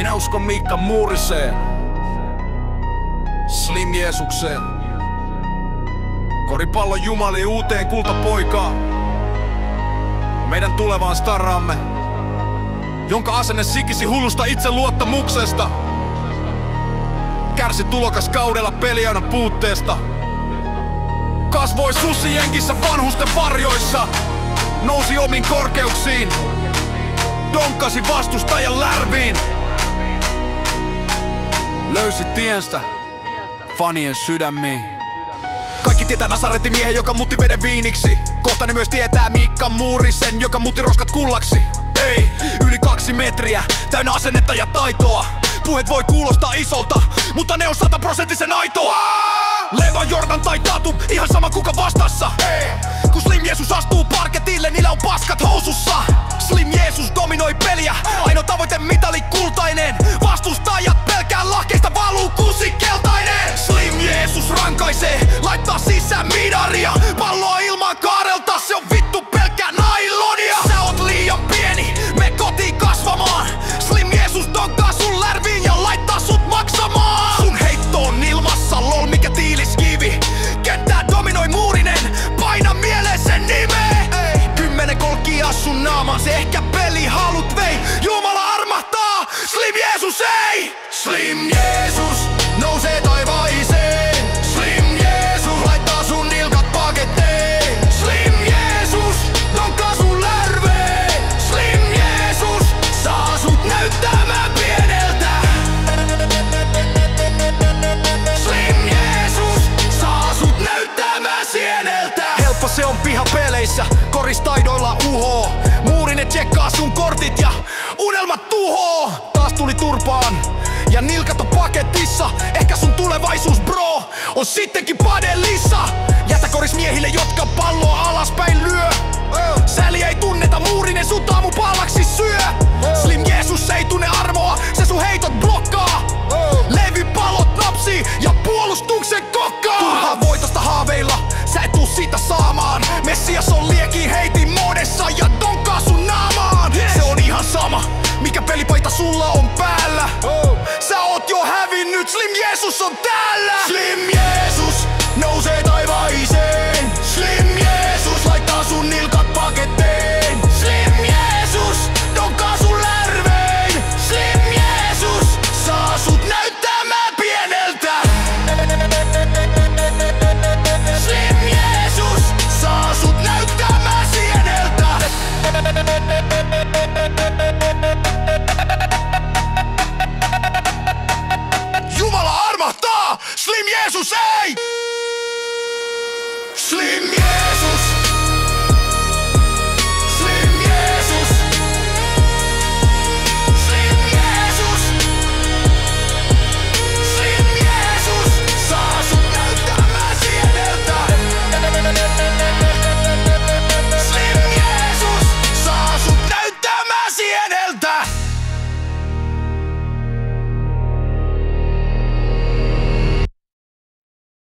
Minä uskon Miikka Muuriseen, Slim Jeesukseen, koripallon jumaliin uuteen kultapoikaan, meidän tulevaan staraamme, jonka asenne sikisi hullusta itseluottamuksesta, kärsi tulokas kaudella peliajan puutteesta, kasvoi susijengissä vanhusten varjoissa, nousi omiin korkeuksiin, donkkasi vastustajan lärviin, löysi tiensä fanien sydämiin. Kaikki tietää Nasaretin miehen, joka muutti veden viiniksi. Kohta ne myös tietää Miikka Muurisen, joka muutti roskat kullaksi. Ei, yli 2 metriä, täynnä asennetta ja taitoa. Puheet voi kuulostaa isolta, mutta ne on 100% aitoa. Leva, Jordan tai Tatum, ihan sama kuka vastassa. Kun Slim Jeesus astuu parketille, niillä on paskat housussa. Slim Jeesus dominoi peliä, ainoa tavoite mitali kultainen. Vastustajat pelkää lahkeista valuu kuusi keltainen. Slim Jeesus rankaisee, laittaa sisään midaria. Palloa ilman kaarelta, se on vittu pelkkää nailonia. Sä oot liian pieni, me kotiin kasvamaan. Slim Jeesus donkaa sun lärviin ja laittaa sut maksamaan. Sun heitto on ilmassa, lol mikä tiiliskivi. Kenttää dominoi Muurinen, paina mieleen sen nimeä. 10 kolkkia sun naamaan, se ehkä peli halut vei. Jumala armahtaa, Slim Jeesus ei. Slim Jeesus nousee taivaiseen. Slim Jeesus laittaa sun nilkat paketteen. Slim Jeesus donkaa sun lärveen. Slim Jeesus saa sut näyttämään pieneltä. Slim Jeesus saa sut näyttämään sieneltä. Helppo se on pihapeleissä, koristaidoilla uhoo. Muurinen tsekkaa sun kortit ja unelmat tuhoo. Taas tuli turpaan ja nilkat on paketissa. Ehkä sun tulevaisuus bro on sittenkin padellissa. Jätä koris miehille, jotka palloa alaspäin lyö. Säli ei tunneta, Muurinen sut aamupallaksi syö. Slim Jeesus ei tunne armoa, se sun heitot blokkaa. Levypallot napsii ja puolustuksen kokkaa. Turhaa voitosta haaveilla, sä et tuu siitä saamaan. Messias on liekin heitin muodessa ja donkaa sun naamaan. Se on ihan sama, mikä pelipaita sulla on päällä. Sä oot jo hävinnyt, Slim Jeesus on täällä. Slim Jeesus nousee taivaiseen. Slim Jeesus laittaa sun nilkat paketteen. Slim Jeesus donkaa sun lärveen. Slim Jeesus saa sut näyttämään pieneltä. Slim Jeesus saa sut näyttämään sieneltä. Jumala armahtaa, Slim Jeesus ei! Slim Jeesus